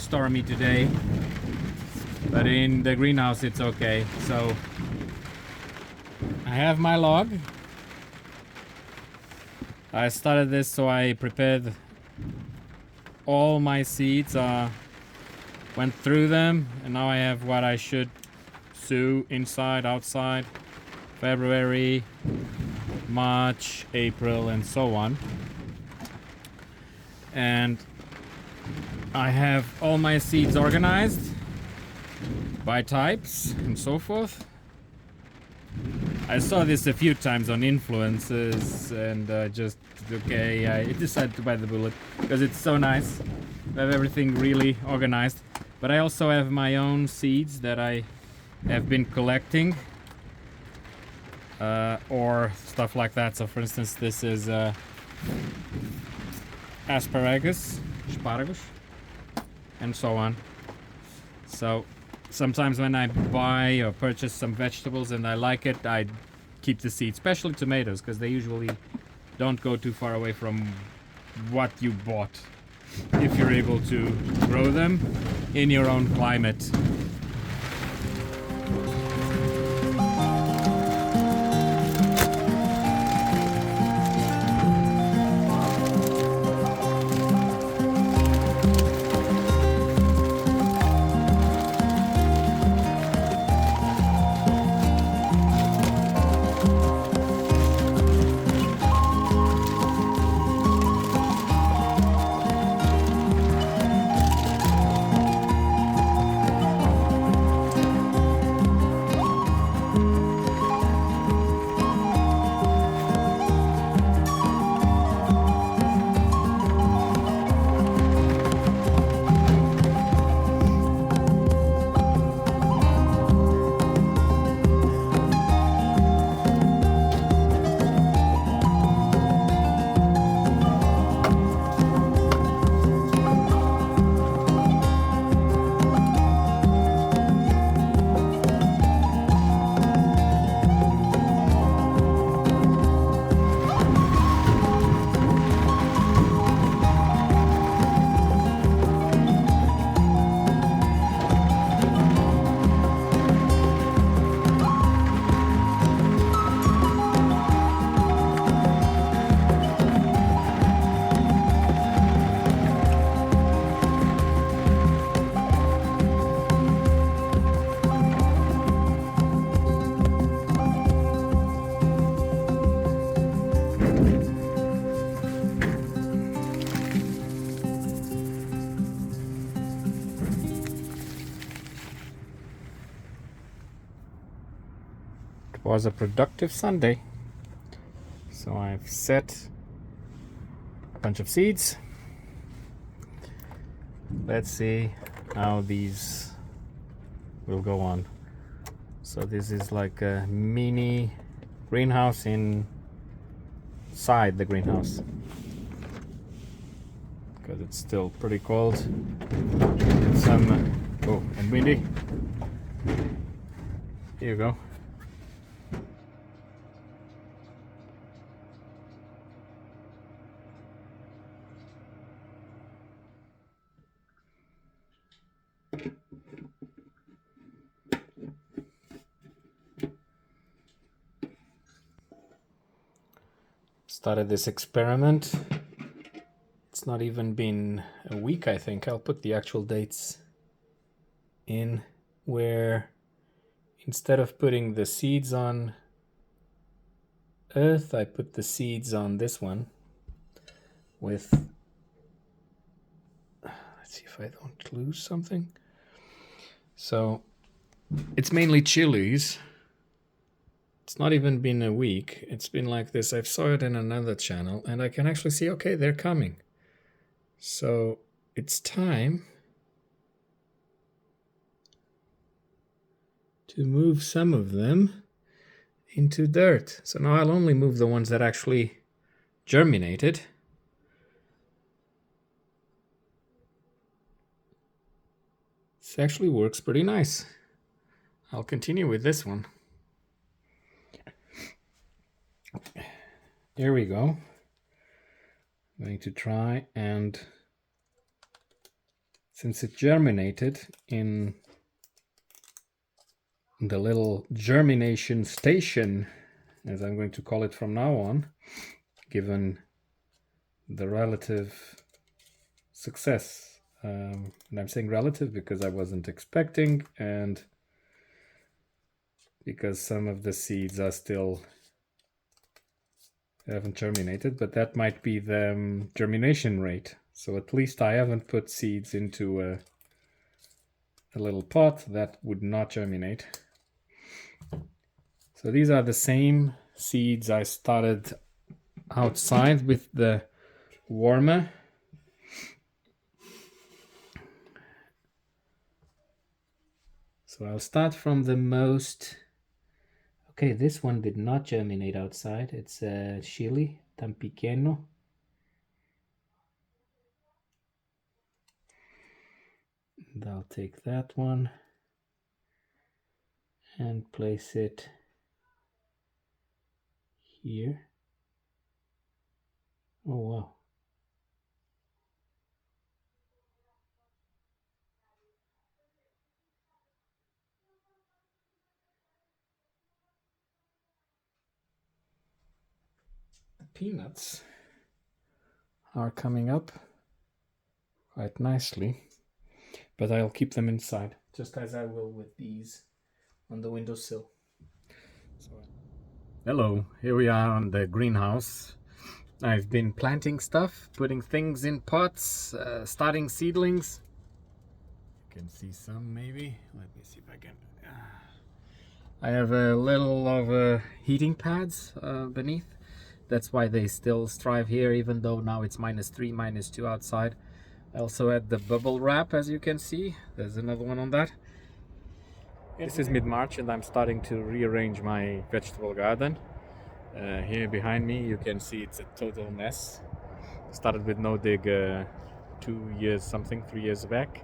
stormy today, but in the greenhouse it's okay. So I have my log. I started this so I prepared all my seeds, went through them, and now I have what I should sow inside, outside, February, March, April, and so on. And I have all my seeds organized by types and so forth. I saw this a few times on influencers and I decided to bite the bullet because it's so nice to have everything really organized. But I also have my own seeds that I have been collecting or stuff like that. So for instance, this is asparagus, and so on. So sometimes when I buy or purchase some vegetables and I like it, I keep the seeds, especially tomatoes, because they usually don't go too far away from what you bought if you're able to grow them in your own climate. Was a productive Sunday. So I've set a bunch of seeds. Let's see how these will go on. So this is like a mini greenhouse inside the greenhouse because it's still pretty cold. And windy. Here you go. Started this experiment. It's not even been a week, I think. I'll put the actual dates in, where instead of putting the seeds on earth, I put the seeds on this one with, let's see if I don't lose something. So it's mainly chilies. It's not even been a week. It's been like this. I saw it in another channel and I can actually see, okay, they're coming. So it's time to move some of them into dirt. So now I'll only move the ones that actually germinated. This actually works pretty nice. I'll continue with this one. Here we go. I'm going to try and since it germinated in the little germination station, as I'm going to call it from now on, given the relative success. And I'm saying relative because I wasn't expecting, and because some of the seeds are still haven't germinated, but that might be the germination rate. So at least I haven't put seeds into a little pot that would not germinate. So these are the same seeds I started outside with the warmer. So I'll start from the most... Okay, this one did not germinate outside. It's a chili, tan pequeño. And I'll take that one and place it here. Oh wow. The peanuts are coming up quite nicely, but I'll keep them inside, just as I will with these on the windowsill. Hello, here we are on the greenhouse. I've been planting stuff, putting things in pots, starting seedlings. You can see some maybe. Let me see if I can. I have a little of heating pads beneath. That's why they still strive here, even though now it's -3, -2 outside. I also had the bubble wrap, as you can see. There's another one on that. This is mid-March and I'm starting to rearrange my vegetable garden. Here behind me you can see it's a total mess. Started with no dig 2 years something, 3 years back,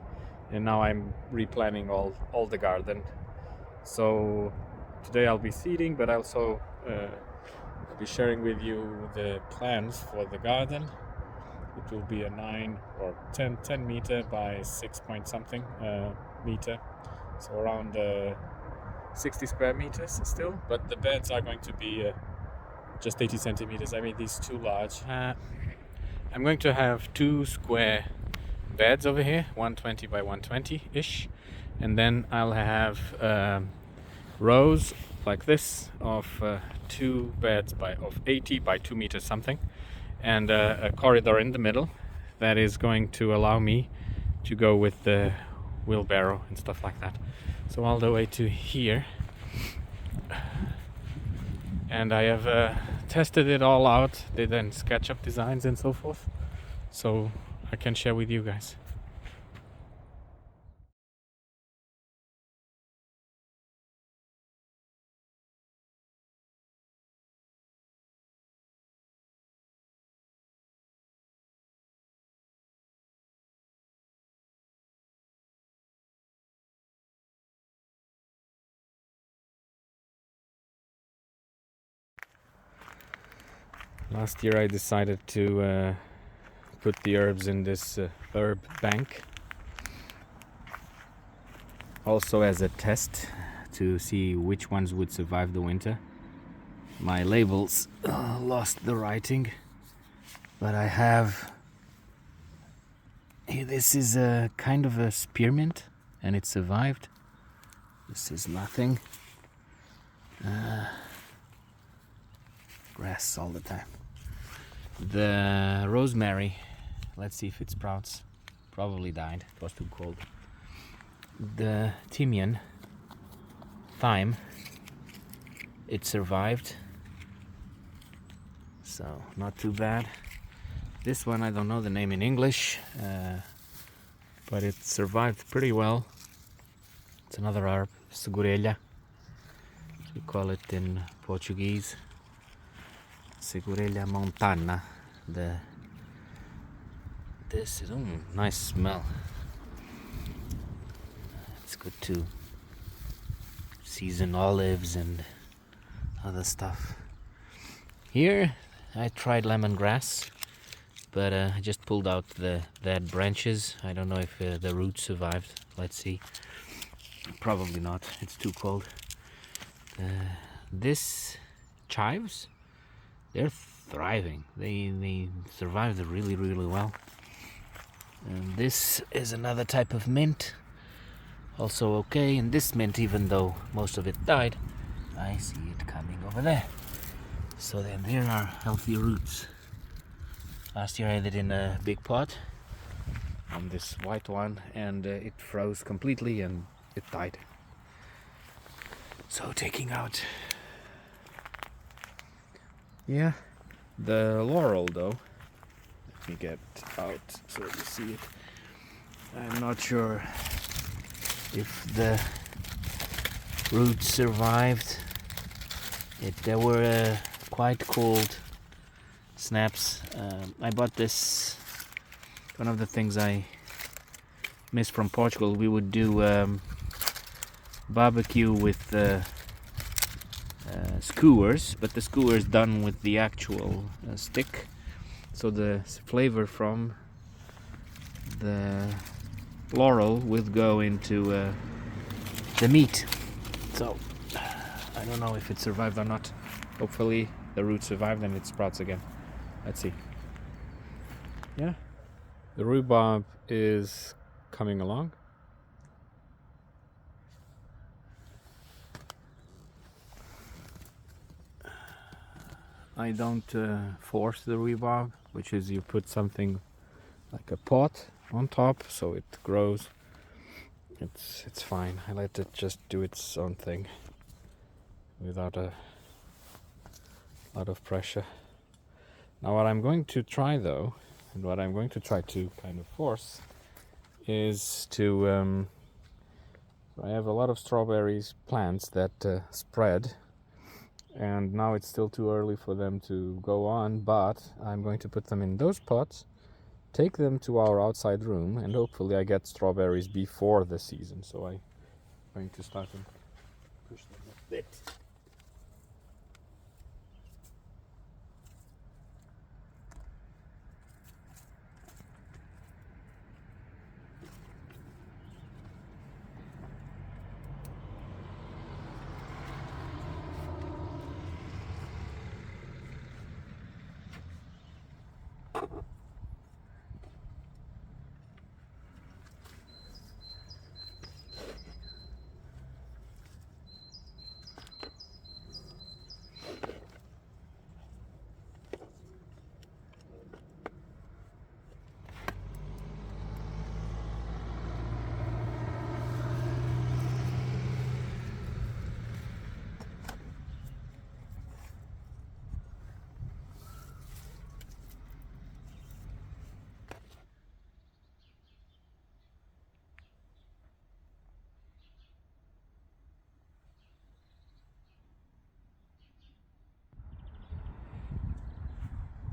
and now I'm replanning all the garden. So today I'll be seeding, but also I'll be sharing with you the plans for the garden. It will be a 9 or 10 meter by 6 point something meter, so around 60 square meters still, but the beds are going to be just 80 centimeters. I made these too large. I'm going to have 2 square beds over here, 120 by 120 ish, and then I'll have rows like this of 2 beds of 80 by 2 meters something, and a corridor in the middle that is going to allow me to go with the wheelbarrow and stuff like that. So all the way to here, and I have tested it all out, did then SketchUp designs and so forth, so I can share with you guys. Last year I decided to put the herbs in this herb bank, also as a test to see which ones would survive the winter. My labels lost the writing, but I have... This is a kind of a spearmint and it survived. This is nothing. Grass all the time. The rosemary, let's see if it sprouts. Probably died, it was too cold. The thyme, it survived, so not too bad. This one I don't know the name in English, but it survived pretty well. It's another herb, segurelha, we call it in Portuguese. Segurelha montana. This is nice smell. It's good to season olives and other stuff. Here I tried lemongrass, but I just pulled out the dead branches. I don't know if the roots survived. Let's see. Probably not. It's too cold. This chives, they're thriving. They survived really well. And this is another type of mint, also okay. And this mint, even though most of it died, I see it coming over there. So then there are healthy roots. Last year I had it in a big pot on this white one, and it froze completely and it died. So taking out, yeah, the laurel though. Let me get out so you see it. I'm not sure if the roots survived. There were quite cold snaps. I bought this. One of the things I missed from Portugal, we would do barbecue with skewers, but the skewer is done with the actual stick, so the flavor from the laurel would go into the meat. So I don't know if it survived or not. Hopefully the root survived and it sprouts again. Let's see. Yeah, the rhubarb is coming along. I don't force the rhubarb, which is you put something like a pot on top so it grows. It's fine. I let it just do its own thing without a lot of pressure. Now what I'm going to try though, and what I'm going to try to kind of force, is to I have a lot of strawberries plants that spread, and now it's still too early for them to go on, but I'm going to put them in those pots, take them to our outside room, and hopefully I get strawberries before the season. So I'm going to start and push them a bit.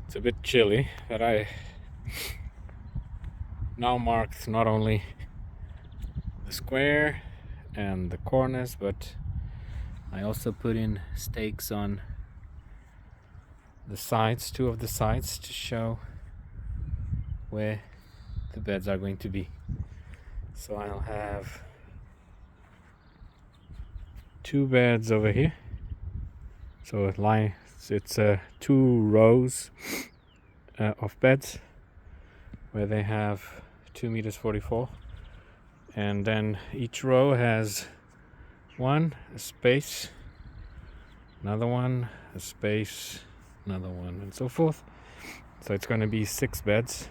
It's a bit chilly, but I now marked not only the square and the corners, but I also put in stakes on the sides, two of the sides, to show where the beds are going to be. So I'll have two beds over here. So it's two rows of beds where they have 2 meters 44, and then each row has one, a space, another one, a space, another one, and so forth. So it's going to be 6 beds.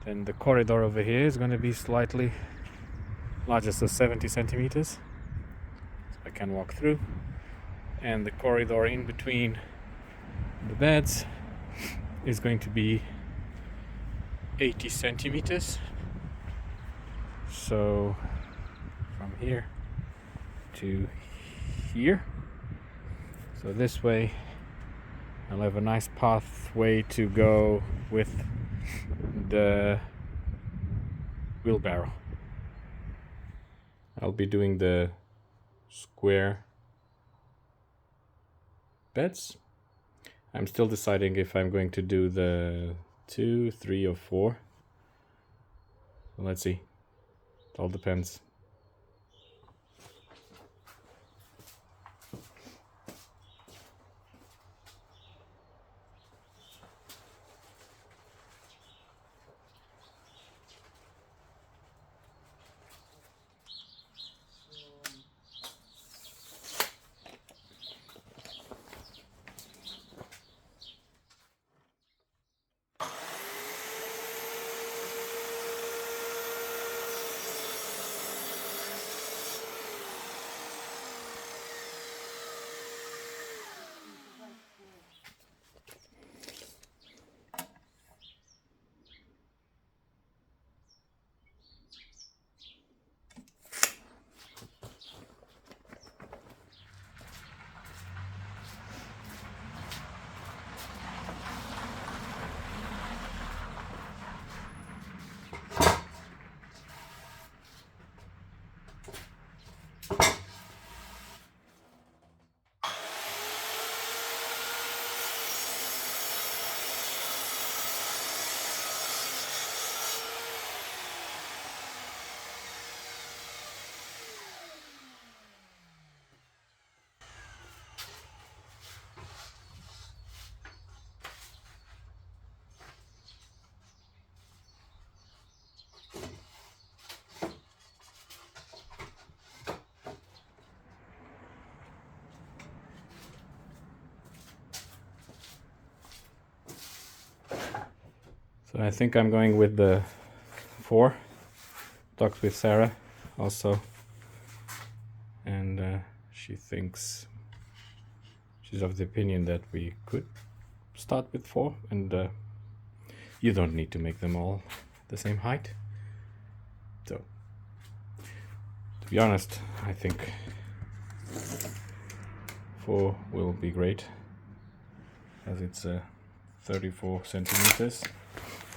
Then the corridor over here is going to be slightly larger, so 70 centimeters. So I can walk through. And the corridor in between the beds is going to be 80 centimeters. So from here to here. So this way I'll have a nice pathway to go with the wheelbarrow. I'll be doing the square beds. I'm still deciding if I'm going to do the 2, 3, or 4. Well, let's see. It all depends. So I think I'm going with the 4. Talked with Sarah also, and she thinks she's of the opinion that we could start with 4, and you don't need to make them all the same height. So, to be honest, I think 4 will be great, as it's 34 centimeters.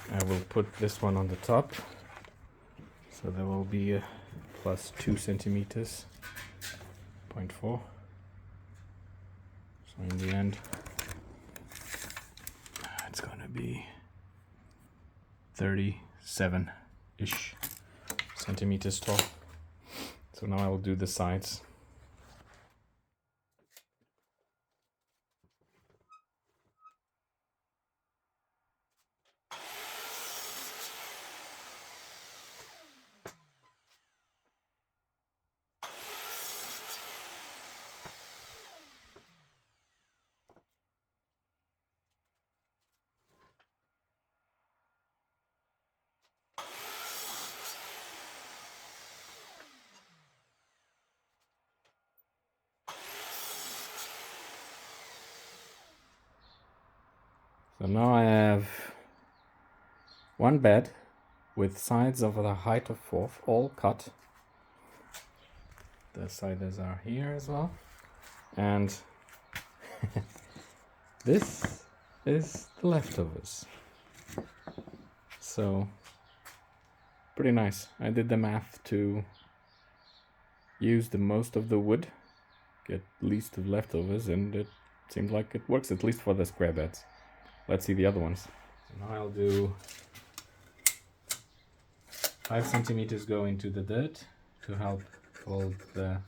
I will put this one on the top, so there will be a plus 2 centimeters, 0.4. So in the end, it's gonna be 37-ish centimeters tall. So now I will do the sides. So now I have one bed with sides of the height of 4, all cut. The siders are here as well. And this is the leftovers. So pretty nice. I did the math to use the most of the wood, get least of leftovers, and it seems like it works, at least for the square beds. Let's see the other ones. Now I'll do 5 centimeters go into the dirt to help hold the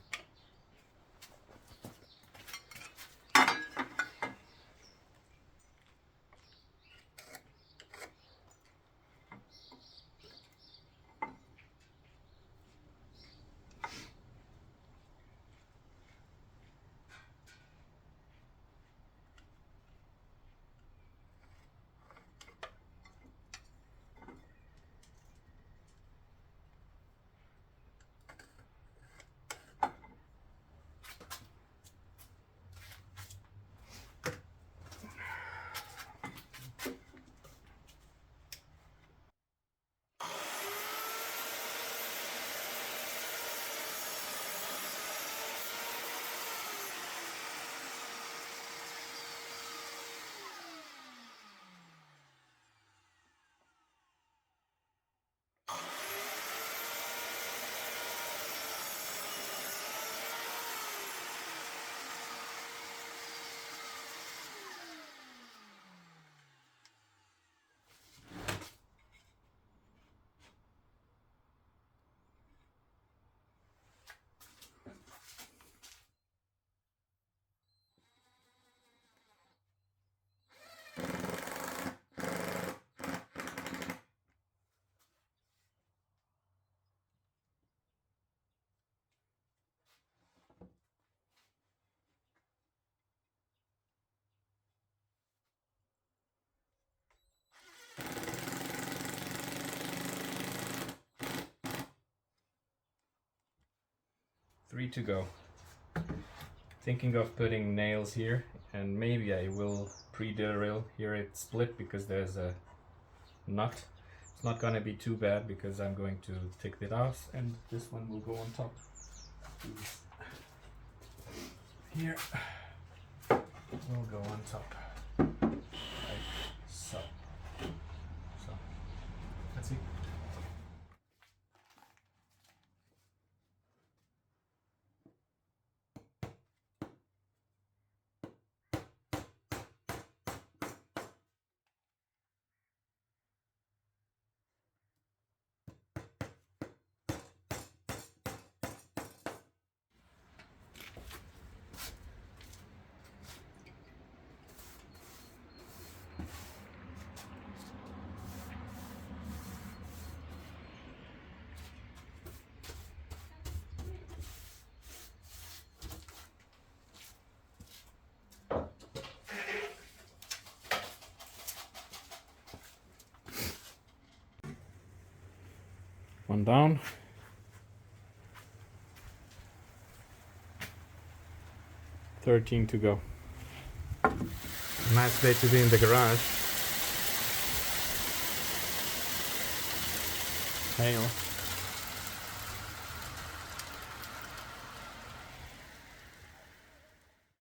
3 to go. Thinking of putting nails here, and maybe I will pre-drill. Here it's split because there's a nut. It's not gonna be too bad because I'm going to take it off, and this one will go on top. Here will go on top, like so. So let's see. One down. $13 to go. Nice day to be in the garage. Hail.